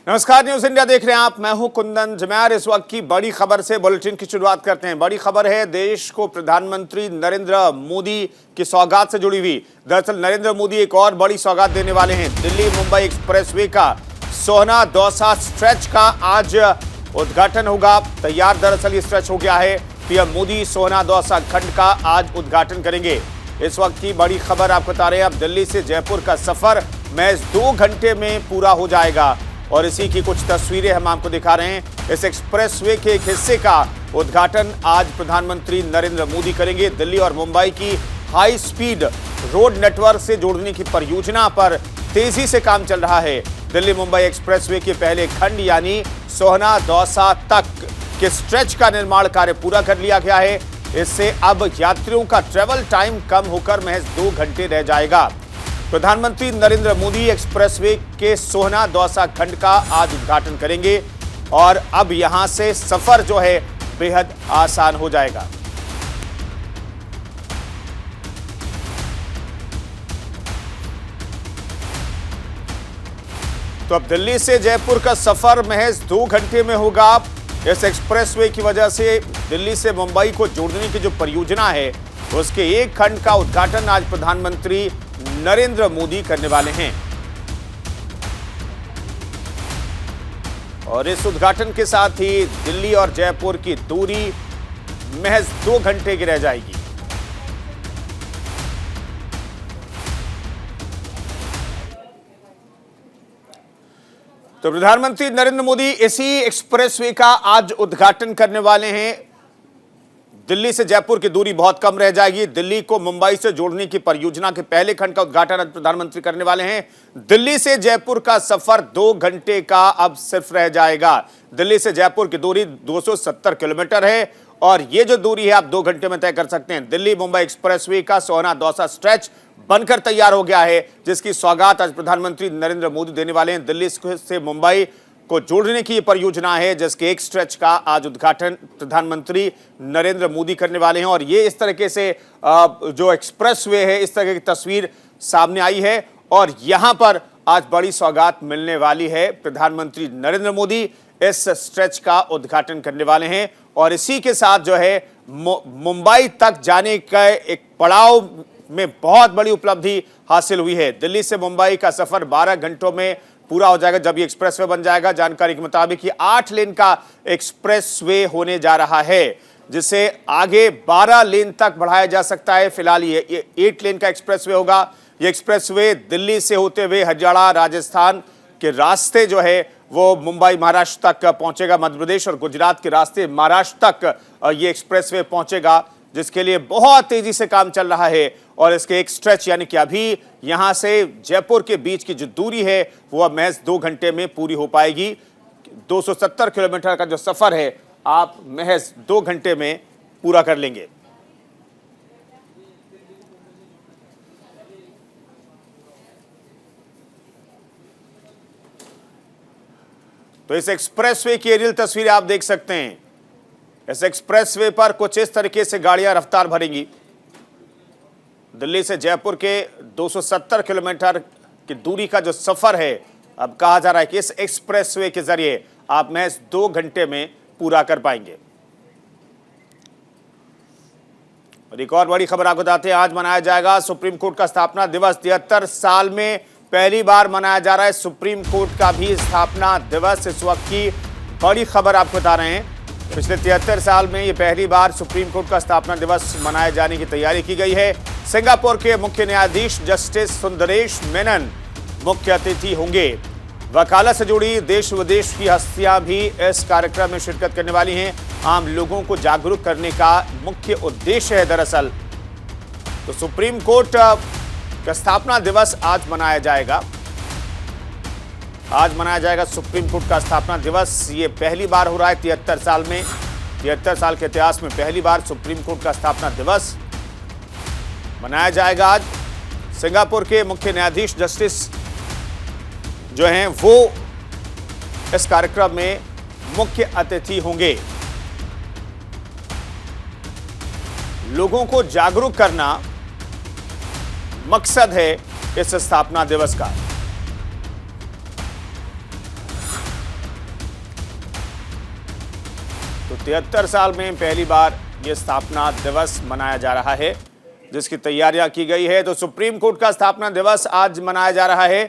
नमस्कार, news India देख रहे हैं आप। मैं हूं कुंदन जमैर। इस वक्त की बड़ी खबर से बुलेटिन की शुरुआत करते हैं। बड़ी खबर है देश को प्रधानमंत्री नरेंद्र मोदी की सौगात से जुड़ी हुई। दरअसल नरेंद्र मोदी एक और बड़ी सौगात देने वाले हैं। दिल्ली मुंबई एक्सप्रेसवे का सोहना दौसा स्ट्रेच का आज उद्घाटन होगा। तैयार दरअसल ये स्ट्रेच हो गया है। पीएम मोदी सोहना दौसा खंड का आज उद्घाटन करेंगे। इस वक्त की बड़ी खबर आपको बता रहे हैं। अब दिल्ली से जयपुर का सफर महज 2 घंटे में पूरा हो जाएगा और इसी की कुछ तस्वीरें हम आपको दिखा रहे हैं। इस एक्सप्रेसवे के एक हिस्से का उद्घाटन आज प्रधानमंत्री नरेंद्र मोदी करेंगे। दिल्ली और मुंबई की हाई स्पीड रोड नेटवर्क से जोड़ने की परियोजना पर तेजी से काम चल रहा है। दिल्ली मुंबई एक्सप्रेसवे के पहले खंड यानी सोहना दौसा तक के स्ट्रेच का निर्माण कार्य पूरा कर लिया गया है। इससे अब यात्रियों का ट्रेवल टाइम कम होकर महज 2 घंटे रह जाएगा। प्रधानमंत्री नरेंद्र मोदी एक्सप्रेसवे के सोहना दौसा खंड का आज उद्घाटन करेंगे और अब यहां से सफर जो है बेहद आसान हो जाएगा। तो अब दिल्ली से जयपुर का सफर महज 2 घंटे में होगा। इस एक्सप्रेसवे की वजह से दिल्ली से मुंबई को जोड़ने की जो परियोजना है उसके एक खंड का उद्घाटन आज प्रधानमंत्री नरेंद्र मोदी करने वाले हैं और इस उद्घाटन के साथ ही दिल्ली और जयपुर की दूरी महज 2 घंटे की रह जाएगी। तो प्रधानमंत्री नरेंद्र मोदी इसी एक्सप्रेसवे का आज उद्घाटन करने वाले हैं। दिल्ली से जयपुर की दूरी बहुत कम रह जाएगी। दिल्ली को मुंबई से जोड़ने की परियोजना के पहले खंड का उद्घाटन आज प्रधानमंत्री करने वाले हैं। दिल्ली से जयपुर का सफर 2 घंटे का अब सिर्फ रह जाएगा। दिल्ली से जयपुर की दूरी 270 किलोमीटर है और ये जो दूरी है आप 2 घंटे में तय कर सकते हैं। दिल्ली मुंबई एक्सप्रेसवे का सोहना दौसा स्ट्रेच बनकर तैयार हो गया है, जिसकी सौगात आज प्रधानमंत्री नरेंद्र मोदी देने वाले हैं। दिल्ली से मुंबई को जोड़ने की परियोजना है जिसके एक स्ट्रेच का आज उद्घाटन प्रधानमंत्री नरेंद्र मोदी करने वाले हैं और ये इस तरीके से जो एक्सप्रेसवे है इस तरह की तस्वीर सामने आई है और यहां पर आज बड़ी सौगात मिलने वाली है। प्रधानमंत्री नरेंद्र मोदी इस स्ट्रेच का उद्घाटन करने वाले हैं और इसी के साथ जो है मुंबई तक जाने का एक पड़ाव में बहुत बड़ी उपलब्धि हासिल हुई है। दिल्ली से मुंबई का सफर 12 घंटों में पूरा हो जाएगा जब ये एक्सप्रेसवे बन जाएगा। जानकारी के मुताबिक ये 8 लेन का एक्सप्रेसवे होने जा रहा है जिसे आगे 12 लेन तक बढ़ाया जा सकता है। फिलहाल ये 8 लेन का एक्सप्रेसवे होगा। ये एक्सप्रेसवे दिल्ली से होते हुए हरियाणा राजस्थान के रास्ते जो है वो मुंबई महाराष्ट्र तक पहुंचेगा। मध्य प्रदेश और गुजरात के रास्ते महाराष्ट्र तक ये एक्सप्रेसवे पहुंचेगा जिसके लिए बहुत तेजी से काम चल रहा है और इसके एक स्ट्रेच यानी कि अभी यहां से जयपुर के बीच की जो दूरी है वो अब महज 2 घंटे में पूरी हो पाएगी। 270 किलोमीटर का जो सफर है आप महज 2 घंटे में पूरा कर लेंगे। तो इस एक्सप्रेसवे की एरियल तस्वीरें आप देख सकते हैं। इस एक्सप्रेसवे पर कुछ इस तरीके से गाड़ियां रफ्तार भरेंगी। दिल्ली से जयपुर के 270 किलोमीटर की दूरी का जो सफर है अब कहा जा रहा है कि इस एक्सप्रेसवे के जरिए आप महज 2 घंटे में पूरा कर पाएंगे। और एक और बड़ी खबर आपको बताते हैं। आज मनाया जाएगा सुप्रीम कोर्ट का स्थापना दिवस। 73 साल में पहली बार मनाया जा रहा है सुप्रीम कोर्ट का भी स्थापना दिवस। इस वक्त की बड़ी खबर आपको बता रहे हैं। पिछले 73 साल में ये पहली बार सुप्रीम कोर्ट का स्थापना दिवस मनाए जाने की तैयारी की गई है। सिंगापुर के मुख्य न्यायाधीश जस्टिस सुंदरेश मेनन मुख्य अतिथि होंगे। वकालत से जुड़ी देश विदेश की हस्तियां भी इस कार्यक्रम में शिरकत करने वाली हैं। आम लोगों को जागरूक करने का मुख्य उद्देश्य है दरअसल। तो सुप्रीम कोर्ट का स्थापना दिवस आज मनाया जाएगा। आज मनाया जाएगा सुप्रीम कोर्ट का स्थापना दिवस। ये पहली बार हो रहा है 73 साल में। 73 साल के इतिहास में पहली बार सुप्रीम कोर्ट का स्थापना दिवस मनाया जाएगा आज। सिंगापुर के मुख्य न्यायाधीश जस्टिस जो हैं वो इस कार्यक्रम में मुख्य अतिथि होंगे। लोगों को जागरूक करना मकसद है इस स्थापना दिवस का। 73 साल में पहली बार यह स्थापना दिवस मनाया जा रहा है, जिसकी तैयारियां की गई है। तो सुप्रीम कोर्ट का स्थापना दिवस आज मनाया जा रहा है।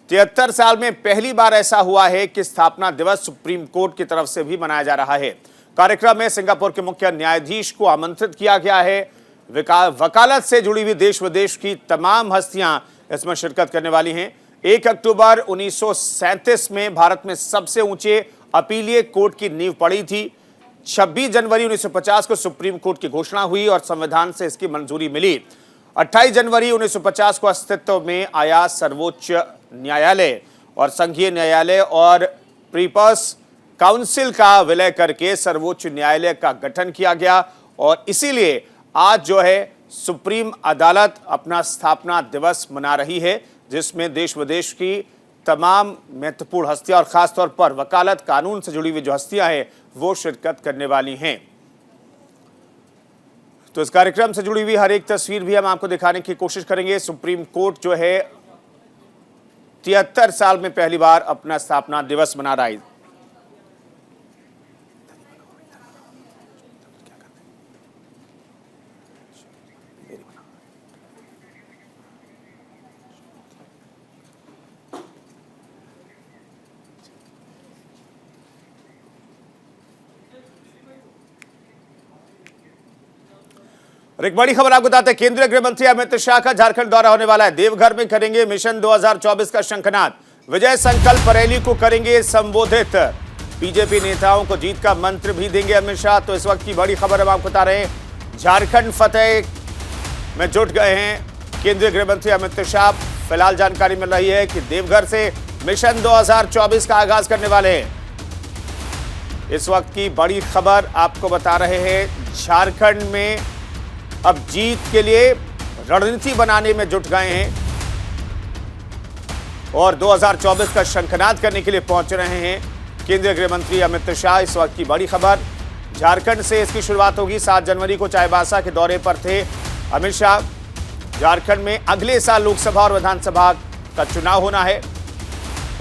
73 साल में पहली बार ऐसा हुआ है कि स्थापना दिवस सुप्रीम कोर्ट की तरफ से भी मनाया जा रहा है। कार्यक्रम में सिंगापुर के मुख्य न्यायाधीश को आमंत्रित किया गया है। वकालत से जुड़ी हुई देश विदेश की तमाम हस्तियां इसमें शिरकत करने वाली हैं। 1 अक्टूबर 1937 में भारत में सबसे ऊंचे अपीलीय कोर्ट की नींव पड़ी थी। 26 जनवरी 1950 को सुप्रीम कोर्ट की घोषणा हुई और संविधान से इसकी मंजूरी मिली। 28 जनवरी 1950 को अस्तित्व में आया सर्वोच्च न्यायालय और संघीय न्यायालय और पीपल्स काउंसिल का विलय करके सर्वोच्च न्यायालय का गठन किया गया और इसीलिए आज जो है सुप्रीम अदालत अपना स्थापना दिवस मना रही है, जिसमें देश विदेश की तमाम महत्वपूर्ण हस्तियां और खासतौर पर वकालत कानून से जुड़ी हुई जो हस्तियां हैं वो शिरकत करने वाली हैं। तो इस कार्यक्रम से जुड़ी हुई हर एक तस्वीर भी हम आपको दिखाने की कोशिश करेंगे। सुप्रीम कोर्ट जो है 73 साल में पहली बार अपना स्थापना दिवस मना रहा है। और एक बड़ी खबर आपको बताते हैं, केंद्रीय गृह मंत्री अमित शाह का झारखंड दौरा होने वाला है। देवघर में करेंगे मिशन 2024 का शंखनाद। विजय संकल्प रैली को करेंगे संबोधित। बीजेपी नेताओं को जीत का मंत्र भी देंगे अमित शाह। तो इस वक्त की बड़ी खबर हम आपको बता रहे हैं, झारखंड फतेह में जुट गए हैं केंद्रीय गृह मंत्री अमित शाह। फिलहाल जानकारी मिल रही है कि देवघर से मिशन 2024 का आगाज करने वाले हैं। इस वक्त की बड़ी खबर आपको बता रहे हैं, झारखंड में अब जीत के लिए रणनीति बनाने में जुट गए हैं और 2024 का शंखनाद करने के लिए पहुंच रहे हैं केंद्रीय गृह मंत्री अमित शाह। इस वक्त की बड़ी खबर, झारखंड से इसकी शुरुआत होगी। 7 जनवरी को चाईबासा के दौरे पर थे अमित शाह। झारखंड में अगले साल लोकसभा और विधानसभा का चुनाव होना है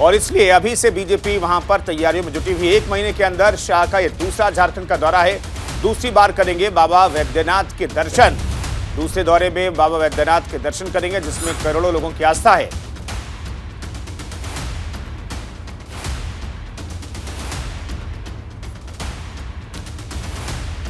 और इसलिए अभी से बीजेपी वहां पर तैयारियों में जुटी हुई। 1 महीने के अंदर शाह का यह दूसरा झारखंड का दौरा है। दूसरी बार करेंगे बाबा वैद्यनाथ के दर्शन। दूसरे दौरे में बाबा वैद्यनाथ के दर्शन करेंगे, जिसमें करोड़ों लोगों की आस्था है।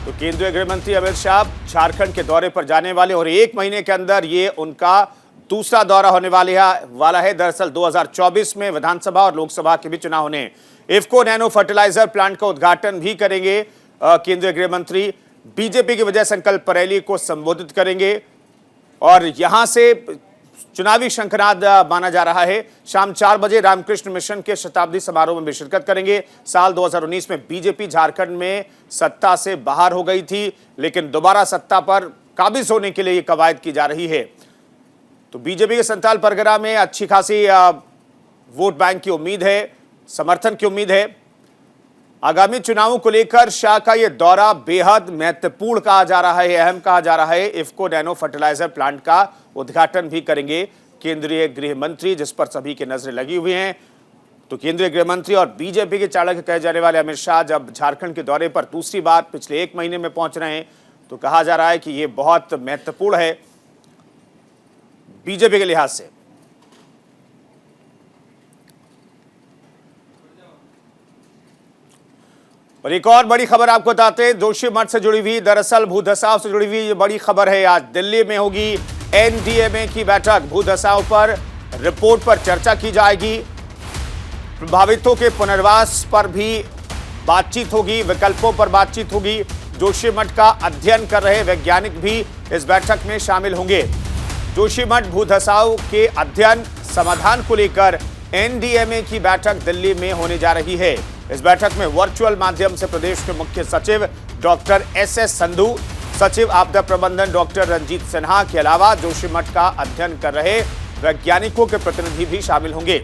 तो केंद्रीय गृह मंत्री अमित शाह झारखंड के दौरे पर जाने वाले और 1 महीने के अंदर ये उनका दूसरा दौरा होने वाला है। दरअसल 2024 में विधानसभा और लोकसभा के भी चुनाव होने। इफ्को नैनो फर्टिलाइजर प्लांट का उद्घाटन भी करेंगे केंद्रीय गृह मंत्री। बीजेपी की विजय संकल्प रैली को संबोधित करेंगे और यहां से चुनावी शंखनाद माना जा रहा है। शाम 4 बजे रामकृष्ण मिशन के शताब्दी समारोह में भी शिरकत करेंगे। साल 2019 में बीजेपी झारखंड में सत्ता से बाहर हो गई थी, लेकिन दोबारा सत्ता पर काबिज होने के लिए ये कवायद की जा रही है। तो बीजेपी के संथाल परगना में अच्छी खासी वोट बैंक की उम्मीद है, समर्थन की उम्मीद है। आगामी चुनावों को लेकर शाह का यह दौरा बेहद महत्वपूर्ण कहा जा रहा है, अहम कहा जा रहा है। इफ्को नैनो फर्टिलाइजर प्लांट का उद्घाटन भी करेंगे केंद्रीय गृह मंत्री, जिस पर सभी की नजरें लगी हुई हैं। तो केंद्रीय गृह मंत्री और बीजेपी के चाणक्य कहे जाने वाले अमित शाह जब झारखंड के दौरे पर दूसरी बार पिछले 1 महीने में पहुंच रहे हैं, तो कहा जा रहा है कि यह बहुत महत्वपूर्ण है बीजेपी के लिहाज से। और एक और बड़ी खबर आपको बताते हैं, जोशीमठ से जुड़ी हुई, दरअसल भूधसाव से जुड़ी हुई ये बड़ी खबर है। आज दिल्ली में होगी एनडीएमए की बैठक। भूधसाव पर रिपोर्ट पर चर्चा की जाएगी। प्रभावितों के पुनर्वास पर भी बातचीत होगी, विकल्पों पर बातचीत होगी। जोशीमठ का अध्ययन कर रहे वैज्ञानिक भी इस बैठक में शामिल होंगे। जोशीमठ भूधसाव के अध्ययन समाधान को लेकर एनडीएमए की बैठक दिल्ली में होने जा रही है। इस बैठक में वर्चुअल माध्यम से प्रदेश के मुख्य सचिव डॉक्टर एस संधू, सचिव आपदा प्रबंधन डॉक्टर रंजीत सिन्हा के अलावा जोशीमठ का अध्ययन कर रहे वैज्ञानिकों के प्रतिनिधि भी शामिल होंगे।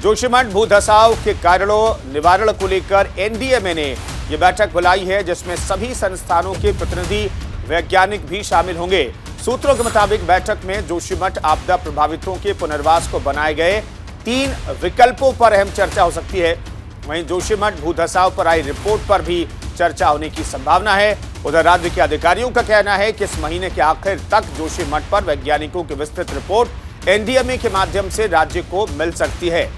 जोशीमठ भूधसाव के कारणों निवारण को लेकर एनडीएमए ने यह बैठक बुलाई है, जिसमें सभी संस्थानों के प्रतिनिधि वैज्ञानिक भी शामिल होंगे। सूत्रों के मुताबिक बैठक में जोशीमठ आपदा प्रभावितों के पुनर्वास को बनाए गए 3 विकल्पों पर अहम चर्चा हो सकती है। वहीं जोशीमठ भूधसाव पर आई रिपोर्ट पर भी चर्चा होने की संभावना है। उधर राज्य के अधिकारियों का कहना है कि इस महीने के आखिर तक जोशीमठ पर वैज्ञानिकों की विस्तृत रिपोर्ट एनडीएमए के माध्यम से राज्य को मिल सकती है।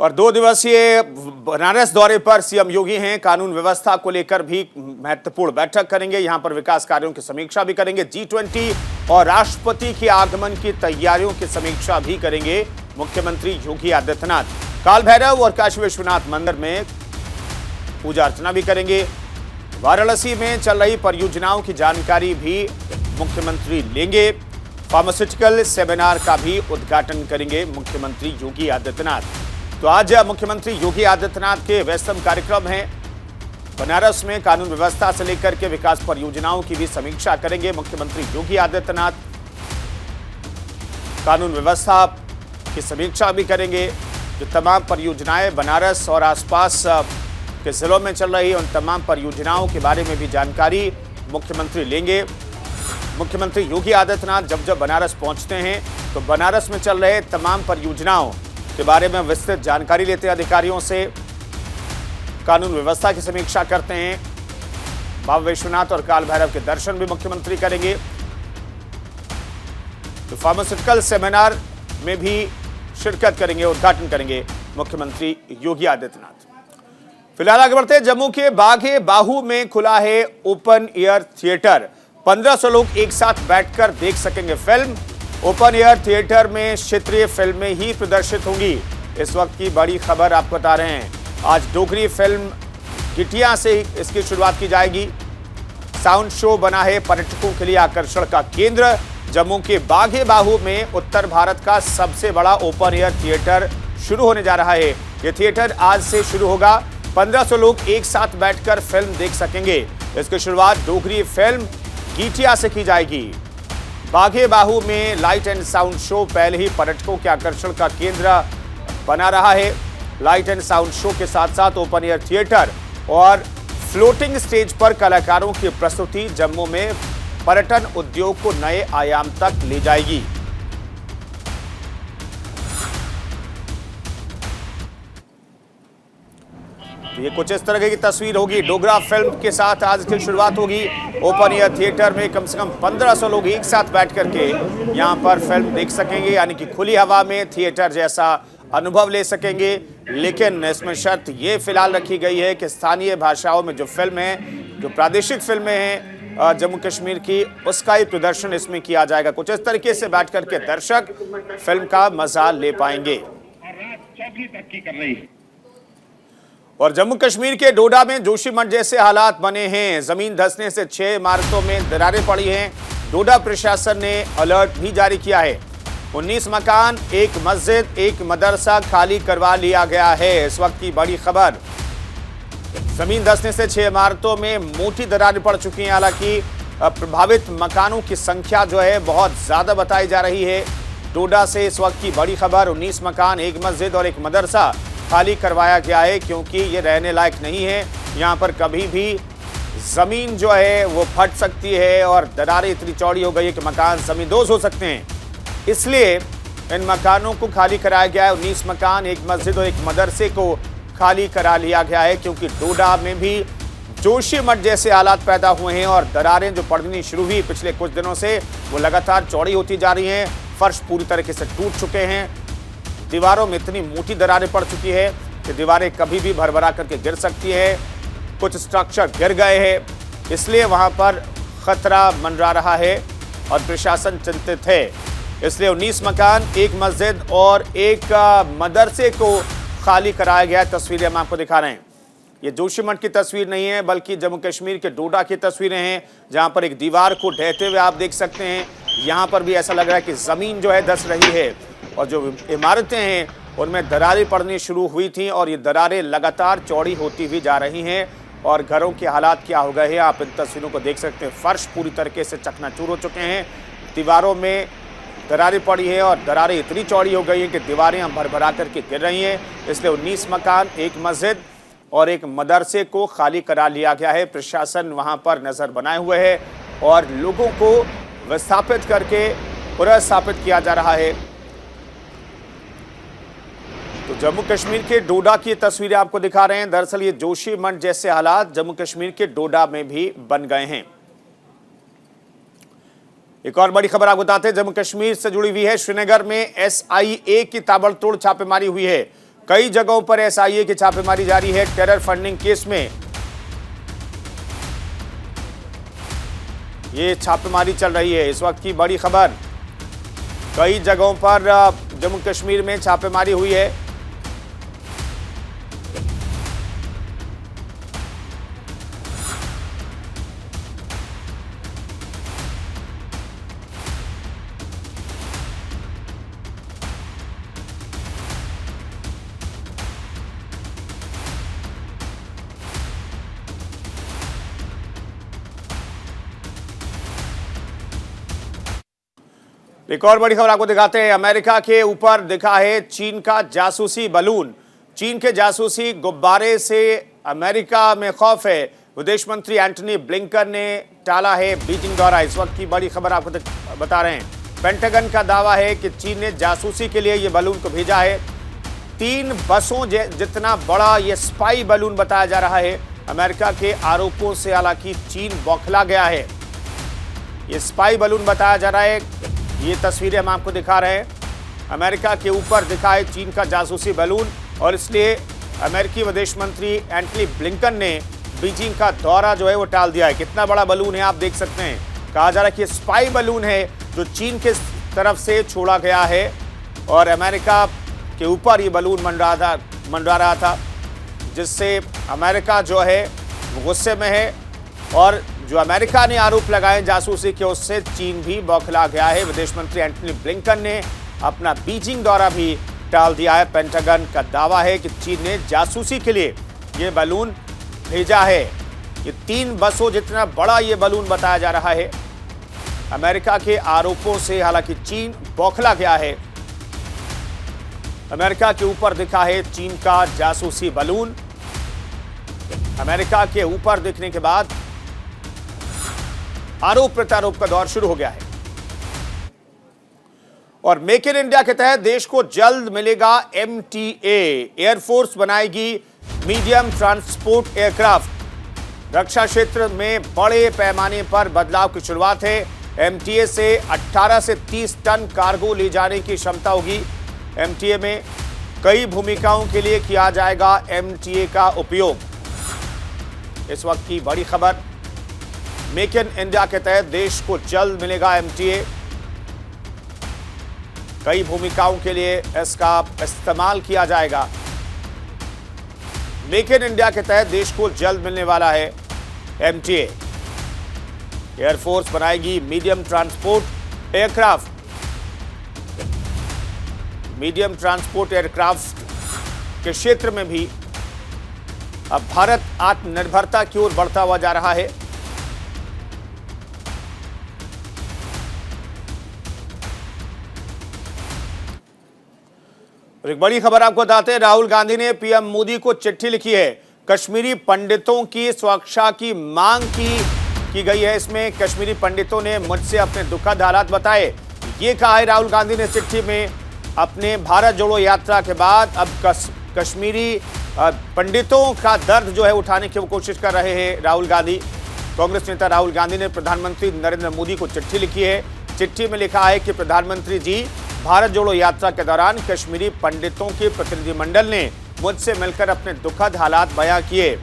और 2 दिवसीय बनारस दौरे पर सीएम योगी हैं। कानून व्यवस्था को लेकर भी महत्वपूर्ण बैठक करेंगे। यहां पर विकास कार्यों की समीक्षा भी करेंगे। G20 और राष्ट्रपति के आगमन की तैयारियों की समीक्षा भी करेंगे मुख्यमंत्री योगी आदित्यनाथ। काल भैरव और काशी विश्वनाथ मंदिर में पूजा अर्चना भी करेंगे। वाराणसी में चल रही परियोजनाओं की जानकारी भी मुख्यमंत्री लेंगे। फार्मास्यूटिकल सेमिनार का भी उद्घाटन करेंगे मुख्यमंत्री योगी आदित्यनाथ। तो आज मुख्यमंत्री योगी आदित्यनाथ के व्यस्तम कार्यक्रम हैं। बनारस में कानून व्यवस्था से लेकर के विकास परियोजनाओं की भी समीक्षा करेंगे मुख्यमंत्री योगी आदित्यनाथ। कानून व्यवस्था की समीक्षा भी करेंगे। जो तमाम परियोजनाएं बनारस और आसपास के जिलों में चल रही उन तमाम परियोजनाओं के बारे में भी जानकारी मुख्यमंत्री लेंगे। मुख्यमंत्री योगी आदित्यनाथ जब बनारस पहुंचते हैं तो बनारस में चल रहे तमाम परियोजनाओं के बारे में विस्तृत जानकारी लेते हैं अधिकारियों से। कानून व्यवस्था की समीक्षा करते हैं। बाबा विश्वनाथ और काल भैरव के दर्शन भी मुख्यमंत्री करेंगे। तो फार्मास्यूटिकल सेमिनार में भी शिरकत करेंगे, उद्घाटन करेंगे मुख्यमंत्री योगी आदित्यनाथ। फिलहाल आगे बढ़ते हैं। जम्मू के बाघे बाहू में खुला है ओपन एयर थिएटर। 1500 लोग एक साथ बैठकर देख सकेंगे फिल्म। ओपन एयर थिएटर में क्षेत्रीय फिल्में ही प्रदर्शित होंगी। इस वक्त की बड़ी खबर आपको बता रहे हैं। आज डोगरी फिल्म गिटिया से इसकी शुरुआत की जाएगी। साउंड शो बना है पर्यटकों के लिए आकर्षण का केंद्र। जम्मू के बाघे बाहू में उत्तर भारत का सबसे बड़ा ओपन एयर थिएटर शुरू होने जा रहा है। यह थिएटर आज से शुरू होगा। 1500 लोग एक साथ बैठकर फिल्म देख सकेंगे। इसकी शुरुआत डोगरी फिल्म गिटिया से की जाएगी। बाघे बाहू में लाइट एंड साउंड शो पहले ही पर्यटकों के आकर्षण का केंद्र बना रहा है। लाइट एंड साउंड शो के साथ साथ ओपन एयर थिएटर और फ्लोटिंग स्टेज पर कलाकारों की प्रस्तुति जम्मू में पर्यटन उद्योग को नए आयाम तक ले जाएगी। तो ये कुछ इस तरह की तस्वीर होगी। डोगरा फिल्म के साथ आज की शुरुआत होगी। ओपन एयर थिएटर में कम से कम 1500 लोग एक साथ बैठ करके यहां पर फिल्म देख सकेंगे, यानी कि खुली हवा में थिएटर जैसा अनुभव ले सकेंगे। लेकिन इसमें शर्त ये फिलहाल रखी गई है कि स्थानीय भाषाओं में जो फिल्म है, जो प्रादेशिक फिल्में हैं जम्मू कश्मीर की, उसका ही प्रदर्शन इसमें किया जाएगा। कुछ इस तरीके से बैठ करके दर्शक फिल्म का मजा ले पाएंगे। और जम्मू कश्मीर के डोडा में जोशीमठ जैसे हालात बने हैं। जमीन धंसने से 6 इमारतों में दरारें पड़ी हैं। डोडा प्रशासन ने अलर्ट भी जारी किया है। 19 मकान, एक मस्जिद, एक मदरसा खाली करवा लिया गया है। इस वक्त की बड़ी खबर। जमीन धंसने से 6 इमारतों में मोटी दरारें पड़ चुकी हैं। हालांकि प्रभावित मकानों की संख्या जो है बहुत ज्यादा बताई जा रही है। डोडा से इस वक्त की बड़ी खबर। 19 मकान, एक मस्जिद और एक मदरसा खाली करवाया गया है क्योंकि ये रहने लायक नहीं है। यहाँ पर कभी भी जमीन जो है वो फट सकती है और दरारें इतनी चौड़ी हो गई है कि मकान जमींदोज हो सकते हैं। इसलिए इन मकानों को खाली कराया गया है। 19 मकान, एक मस्जिद और एक मदरसे को खाली करा लिया गया है क्योंकि डोडा में भी जोशीमठ जैसे हालात पैदा हुए हैं और दरारें जो पड़नी शुरू हुई पिछले कुछ दिनों से वो लगातार चौड़ी होती जा रही हैं। फर्श पूरी तरीके से टूट चुके हैं। दीवारों में इतनी मोटी दरारें पड़ चुकी है कि दीवारें कभी भी भरभरा करके गिर सकती है। कुछ स्ट्रक्चर गिर गए हैं, इसलिए वहां पर खतरा मंडरा रहा है और प्रशासन चिंतित है। इसलिए 19 मकान, एक मस्जिद और एक मदरसे को खाली कराया गया। तस्वीरें हम आपको दिखा रहे हैं। ये जोशीमठ की तस्वीर नहीं है बल्कि जम्मू कश्मीर के डोडा की तस्वीरें हैं, जहां पर एक दीवार को ढहते हुए आप देख सकते हैं। यहां पर भी ऐसा लग रहा है कि जमीन जो है धंस रही है और जो इमारतें हैं उनमें दरारें पड़नी शुरू हुई थी और ये दरारें लगातार चौड़ी होती हुई जा रही हैं। और घरों के हालात क्या हो गए हैं आप इन तस्वीरों को देख सकते हैं। फर्श पूरी तरीके से चकनाचूर हो चुके हैं। दीवारों में दरारें पड़ी है और दरारें इतनी चौड़ी हो गई हैं कि दीवारें भरभरा करके गिर रही हैं। इसलिए 19 मकान, एक मस्जिद और एक मदरसे को खाली करा लिया गया है। प्रशासन वहां पर नज़र बनाए हुए है और लोगों को विस्थापित करके पुनर्स्थापित किया जा रहा है। तो जम्मू कश्मीर के डोडा की तस्वीरें आपको दिखा रहे हैं। दरअसल ये जोशीमठ जैसे हालात जम्मू कश्मीर के डोडा में भी बन गए हैं। एक और बड़ी खबर आपको बताते हैं, जम्मू कश्मीर से जुड़ी हुई है। श्रीनगर में एसआईए की ताबड़तोड़ छापेमारी हुई है। कई जगहों पर एसआईए की छापेमारी जारी है। टेरर फंडिंग केस में ये छापेमारी चल रही है। इस वक्त की बड़ी खबर, कई जगहों पर जम्मू कश्मीर में छापेमारी हुई है। एक और बड़ी खबर आपको दिखाते हैं। अमेरिका के ऊपर दिखा है चीन का जासूसी बलून। चीन के जासूसी गुब्बारे से अमेरिका में खौफ है। विदेश मंत्री एंटनी ब्लिंकन ने टाला है बीजिंग दौरा। इस वक्त की बड़ी खबर आपको बता रहे हैं। पेंटागन का दावा है कि चीन ने जासूसी के लिए यह बलून को भेजा है। 3 बसों जितना बड़ा यह स्पाई बलून बताया जा रहा है। अमेरिका के आरोपों से हालांकि चीन बौखला गया है। यह स्पाई बलून बताया जा रहा है। ये तस्वीरें हम आपको दिखा रहे हैं। अमेरिका के ऊपर दिखा है चीन का जासूसी बलून और इसलिए अमेरिकी विदेश मंत्री एंटनी ब्लिंकन ने बीजिंग का दौरा जो है वो टाल दिया है। कितना बड़ा बलून है आप देख सकते हैं। कहा जा रहा है कि स्पाई बलून है जो चीन के तरफ से छोड़ा गया है और अमेरिका के ऊपर ये बलून मंडरा रहा था, जिससे अमेरिका जो है गुस्से में है और जो अमेरिका ने आरोप लगाए जासूसी के, उससे चीन भी बौखला गया है। विदेश मंत्री एंटनी ब्लिंकन ने अपना बीजिंग दौरा भी टाल दिया है। पेंटागन का दावा है कि चीन ने जासूसी के लिए ये बलून भेजा है। ये 3 बसों जितना बड़ा ये बलून बताया जा रहा है। अमेरिका के आरोपों से हालांकि चीन बौखला गया है। अमेरिका के ऊपर दिखा है चीन का जासूसी बलून। अमेरिका के ऊपर दिखने के बाद आरोप प्रत्यारोप का दौर शुरू हो गया है। और मेक इन इंडिया के तहत देश को जल्द मिलेगा एमटीए। एयरफोर्स बनाएगी मीडियम ट्रांसपोर्ट एयरक्राफ्ट। रक्षा क्षेत्र में बड़े पैमाने पर बदलाव की शुरुआत है। एमटीए से 18 से 30 टन कार्गो ले जाने की क्षमता होगी। एमटीए में कई भूमिकाओं के लिए किया जाएगा एमटीए का उपयोग। इस वक्त की बड़ी खबर, मेक इन इंडिया के तहत देश को जल्द मिलेगा एमटीए। कई भूमिकाओं के लिए इसका इस्तेमाल किया जाएगा। मेक इन इंडिया के तहत देश को जल्द मिलने वाला है एमटीए। एयरफोर्स बनाएगी medium transport aircraft. Medium transport aircraft के क्षेत्र में भी अब भारत आत्मनिर्भरता की ओर बढ़ता हुआ जा रहा है। और एक बड़ी खबर आपको बताते हैं, राहुल गांधी ने पीएम मोदी को चिट्ठी लिखी है। कश्मीरी पंडितों की सुरक्षा की मांग की गई है। इसमें कश्मीरी पंडितों ने मुझसे अपने दुखद हालात बताए। ये कहा है राहुल गांधी ने चिट्ठी में। अपने भारत जोड़ो यात्रा के बाद अब कश्मीरी पंडितों का दर्द जो है उठाने की वो कोशिश कर रहे हैं राहुल गांधी। कांग्रेस नेता राहुल गांधी ने प्रधानमंत्री नरेंद्र मोदी को चिट्ठी लिखी है। चिट्ठी में लिखा है कि प्रधानमंत्री जी, भारत जोड़ो यात्रा के दौरान कश्मीरी पंडितों के प्रतिनिधिमंडल ने मुझसे मिलकर अपने दुखद हालात बयां किए।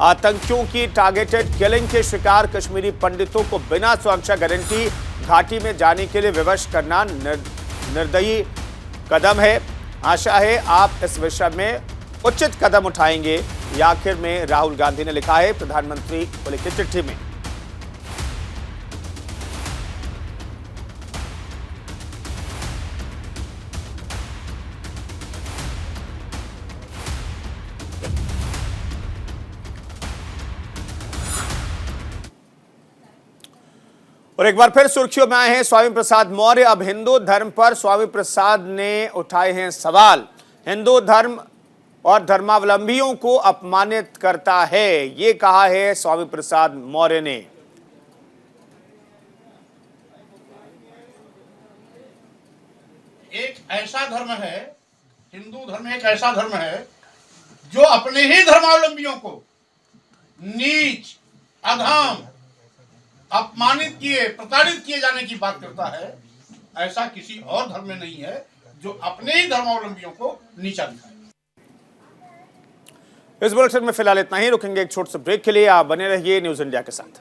आतंकियों की टारगेटेड किलिंग के शिकार कश्मीरी पंडितों को बिना सुरक्षा गारंटी घाटी में जाने के लिए विवश करना निर्दयी कदम है। आशा है आप इस विषय में उचित कदम उठाएंगे। ये आखिर में राहुल गांधी ने लिखा है प्रधानमंत्री को लिखी चिट्ठी में। और एक बार फिर सुर्खियों में आए हैं स्वामी प्रसाद मौर्य। अब हिंदू धर्म पर स्वामी प्रसाद ने उठाए हैं सवाल। हिंदू धर्म और धर्मावलंबियों को अपमानित करता है, ये कहा है स्वामी प्रसाद मौर्य ने। एक ऐसा धर्म है हिंदू धर्म एक ऐसा धर्म है जो अपने ही धर्मावलंबियों को नीच, अधम, अपमानित किए, प्रताड़ित किए जाने की बात करता है। ऐसा किसी और धर्म में नहीं है जो अपने ही धर्मावलंबियों को नीचा दिखाए। इस बुलेटिन में फिलहाल इतना ही। रुकेंगे एक छोटे से ब्रेक के लिए। आप बने रहिए न्यूज इंडिया के साथ।